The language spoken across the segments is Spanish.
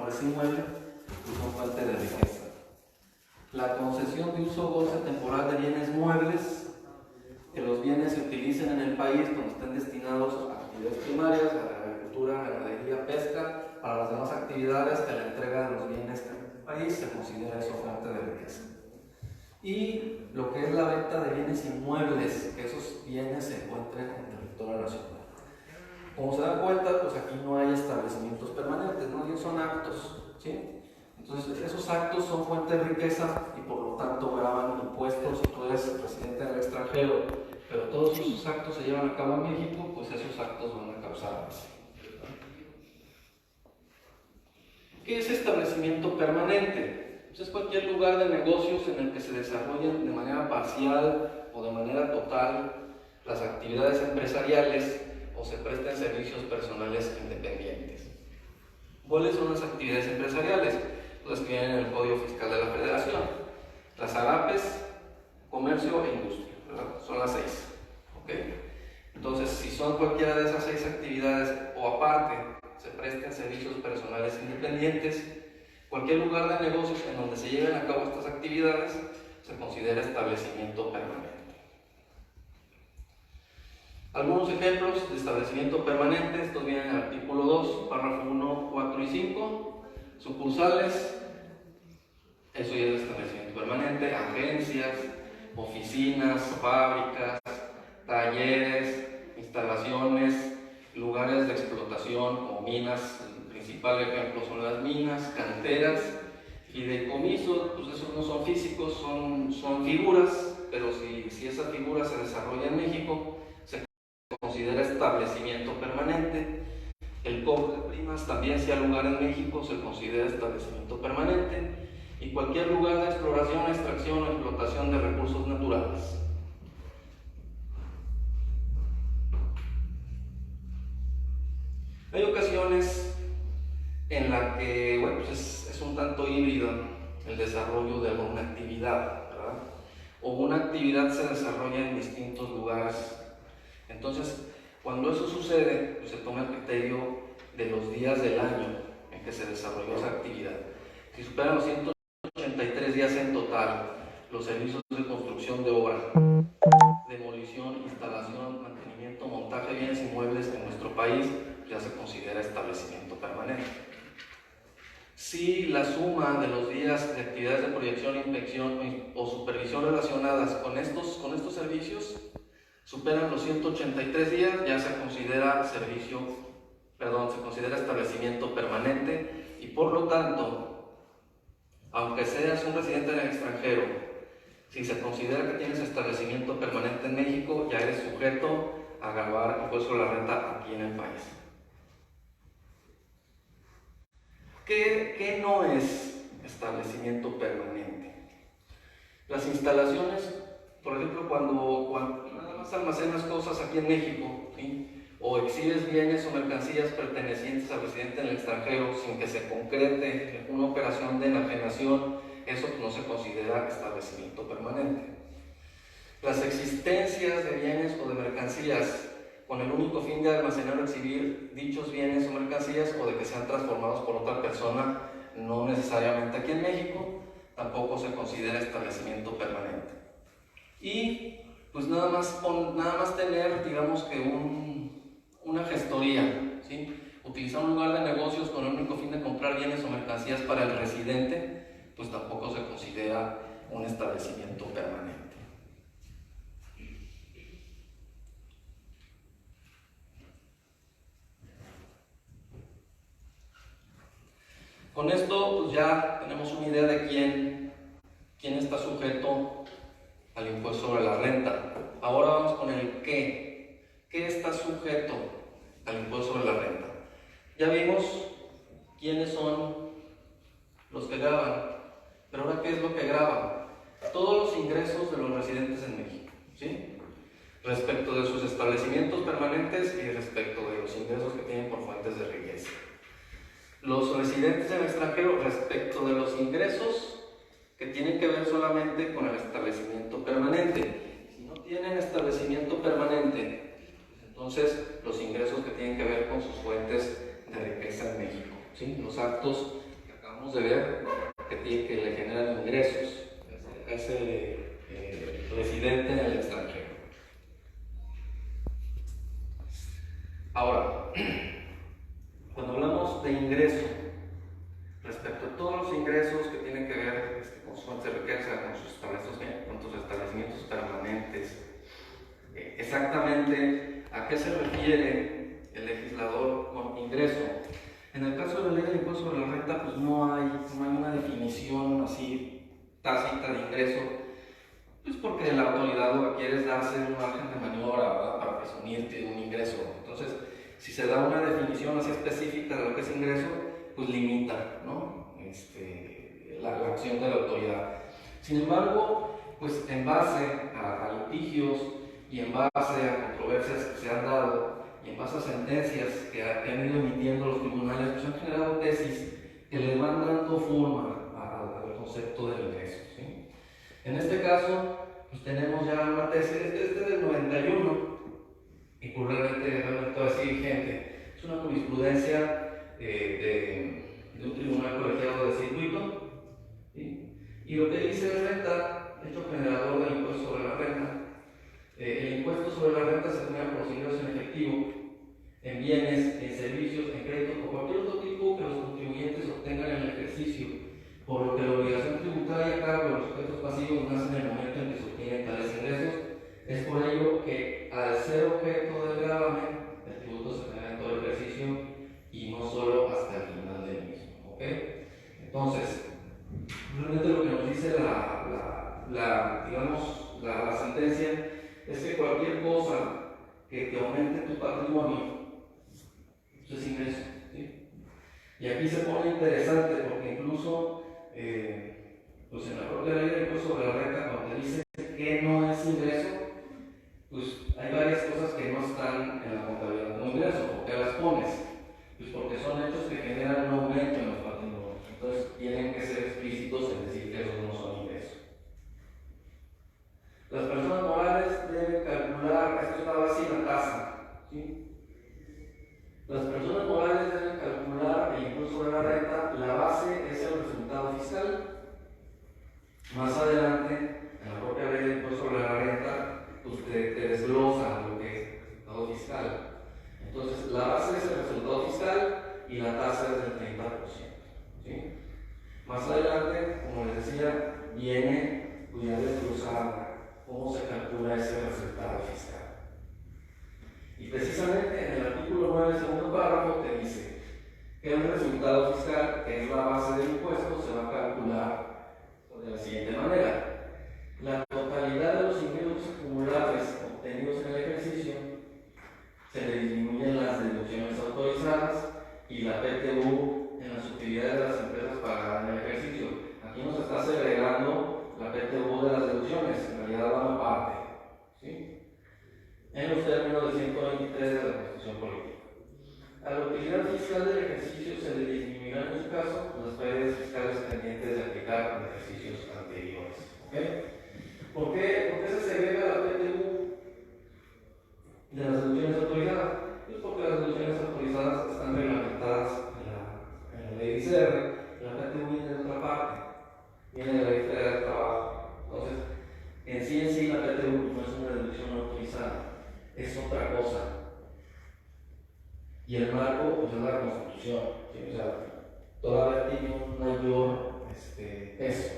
sobre ese inmueble, pues son fuente de riqueza. La concesión de uso o goce temporal de bienes muebles, que los bienes se utilicen en el país cuando estén destinados a actividades primarias, a la agricultura, ganadería, pesca, para las demás actividades que la entrega de los bienes en el país se considera eso fuente de riqueza. Y lo que es la venta de bienes inmuebles, que esos bienes se encuentren en territorio nacional. Como se dan cuenta, pues aquí no hay establecimientos permanentes, ¿no? Ellos son actos, ¿sí? Entonces, esos actos son fuente de riqueza y por lo tanto graban impuestos. Si tú eres residente en el extranjero, pero todos esos actos se llevan a cabo en México, pues esos actos van a causar. ¿Qué es establecimiento permanente? Pues es cualquier lugar de negocios en el que se desarrollen de manera parcial o de manera total las actividades empresariales o se presten servicios personales independientes. ¿Cuáles son las actividades empresariales? Las que vienen en el Código Fiscal de la Federación. Las AGAPES, comercio e industria, ¿verdad? Son las 6. ¿Okay? Entonces, si son cualquiera de esas 6 actividades o aparte se presten servicios personales independientes, cualquier lugar de negocios en donde se lleven a cabo estas actividades se considera establecimiento permanente. Algunos ejemplos de establecimiento permanente, estos vienen en el artículo 2, párrafo 1, 4 y 5. Sucursales, eso ya es establecimiento permanente, agencias, oficinas, fábricas, talleres, instalaciones, lugares de explotación como minas. El principal ejemplo son las minas, canteras, fideicomisos, pues esos no son físicos, son figuras, pero si esa figura se desarrolla en México, se considera establecimiento permanente. El cobro de primas también, si hay lugar en México, se considera establecimiento permanente. Y cualquier lugar de exploración, extracción o explotación de recursos naturales. Hay ocasiones en las que, bueno, pues es un tanto híbrido el desarrollo de alguna actividad, ¿verdad? O una actividad se desarrolla en distintos lugares. Entonces, cuando eso sucede, pues se toma el criterio de los días del año en que se desarrolló esa actividad. Si superan los 183 días en total, los servicios de construcción de obra, demolición, instalación, mantenimiento, montaje de bienes inmuebles en nuestro país, ya se considera establecimiento permanente. Si la suma de los días de actividades de proyección, inspección o supervisión relacionadas con estos servicios superan los 183 días, ya se considera se considera establecimiento permanente y por lo tanto, aunque seas un residente en el extranjero, si se considera que tienes establecimiento permanente en México, ya eres sujeto a gravar impuesto sobre la renta aquí en el país. ¿Qué no es establecimiento permanente? Las instalaciones, por ejemplo, cuando nada más almacenas cosas aquí en México, ¿sí? O exhibes bienes o mercancías pertenecientes al residente en el extranjero sin que se concrete una operación de enajenación, eso no se considera establecimiento permanente. Las existencias de bienes o de mercancías con el único fin de almacenar o exhibir dichos bienes o mercancías o de que sean transformados por otra persona, no necesariamente aquí en México, tampoco se considera establecimiento permanente. Y pues nada más tener, digamos que una gestoría, ¿sí? Utilizar un lugar de negocios con el único fin de comprar bienes o mercancías para el residente, pues tampoco se considera un establecimiento permanente. Con esto pues ya tenemos una idea de quién está sujeto al impuesto sobre la renta. Ahora vamos con el qué. ¿Qué está sujeto al impuesto sobre la renta? Ya vimos quiénes son los que graban, pero ahora ¿qué es lo que graba? Todos los ingresos de los residentes en México, ¿sí? Respecto de sus establecimientos permanentes y respecto de los ingresos que tienen por fuentes de riqueza. Los residentes en el extranjero respecto de los ingresos que tienen que ver solamente con el establecimiento permanente. Si no tienen establecimiento permanente, entonces los ingresos que tienen que ver con sus fuentes de riqueza en México, ¿sí? Los actos acabamos de ver, que le generan ingresos a ese residente en el extranjero. Ahora, cuando hablamos de ingreso, respecto a todos los ingresos que tienen que ver con su fuente de riqueza, con sus establecimientos permanentes, exactamente a qué se refiere el legislador con ingreso. En el caso de la ley del impuesto sobre la renta, pues no hay una definición así tácita de ingreso, pues porque la autoridad lo que quiere es darse un margen de maniobra, ¿verdad?, para presumirte de un ingreso. Entonces, si se da una definición así específica de lo que es ingreso, pues limita, ¿no?, la acción de la autoridad. Sin embargo, pues en base a litigios y en base a controversias que se han dado y en base a sentencias que han ido emitiendo los tribunales, pues han generado tesis que le van dando forma al concepto del ingreso, ¿sí? En este caso, pues tenemos ya una tesis, este es del 91, y pues realmente todavía sigue vigente. Es una jurisprudencia de un tribunal colegiado de circuito, ¿sí? Y lo que dice es renta, hecho generador del impuesto sobre la renta. El impuesto sobre la renta se genera por los ingresos en efectivo, en bienes, en servicios, en créditos o cualquier otro tipo que los contribuyentes obtengan en el ejercicio, por lo que la obligación tributaria a cargo de los sujetos pasivos nace en el momento en que se obtienen tales ingresos. Es por ello que, al ser objeto del gravamen, el tributo se genera en todo el ejercicio y no solo hasta el final del mismo, ¿ok? Entonces, realmente lo que nos dice la sentencia es que cualquier cosa que te aumente tu patrimonio, eso es ingreso, ¿sí? Y aquí se pone interesante porque incluso pues en la propia ley del impuesto sobre la renta, cuando te dice que no es ingreso, pues hay varias cosas que no están en la contabilidad como ingreso. ¿Por qué las pones? Pues porque son hechos que generan un aumento en los patrimonios. Entonces tienen que ser explícitos en decir que esos no son ingresos. Las personas morales deben calcular, esto estaba así en la tasa, ¿sí? Las personas morales deben calcular el impuesto sobre la renta, la base es el resultado fiscal. Más adelante, en la propia ley del impuesto sobre la renta, pues te desglosa lo que es el resultado fiscal. Entonces, la base es el resultado fiscal y la tasa es del 30%, ¿sí? Más adelante, como les decía, viene pues, ya desglosada cómo se calcula ese resultado fiscal. Y precisamente en el artículo 9, segundo párrafo, te dice que el resultado fiscal, que es la base del impuesto, se va a calcular de la siguiente manera: la totalidad de los ingresos acumulables obtenidos en el ejercicio, se le disminuyen las deducciones autorizadas y la PTU en las utilidades de las empresas pagadas en el ejercicio. Aquí nos está segregando la PTU de las deducciones, en realidad van aparte, ¿sí?, en los términos de 123 de la Constitución Política. A la utilidad fiscal del ejercicio se le disminuirán en su caso las pérdidas fiscales pendientes de aplicar en ejercicios anteriores. ¿Okay? ¿Por qué se segrega la PTU de las deducciones autorizadas? Pues porque las deducciones autorizadas están reglamentadas en la ley de ICR, la PTU viene de otra parte, viene de la ley federal de trabajo. Entonces, en sí la PTU no es una deducción autorizada, es otra cosa. Y el marco pues, es la Constitución, ¿sí? O sea, todavía tiene un mayor peso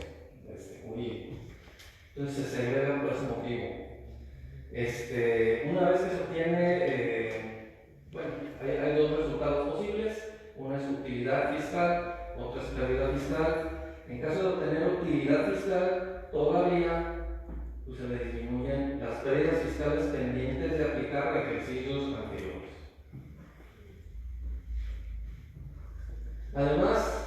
jurídico. Entonces se segrega por ese motivo. Una vez que se obtiene, bueno, hay dos resultados posibles: una es utilidad fiscal, otra es pérdida fiscal. En caso de obtener utilidad fiscal, todavía pues, se le disminuyen las pérdidas fiscales pendientes de aplicar a ejercicios anteriores. Además,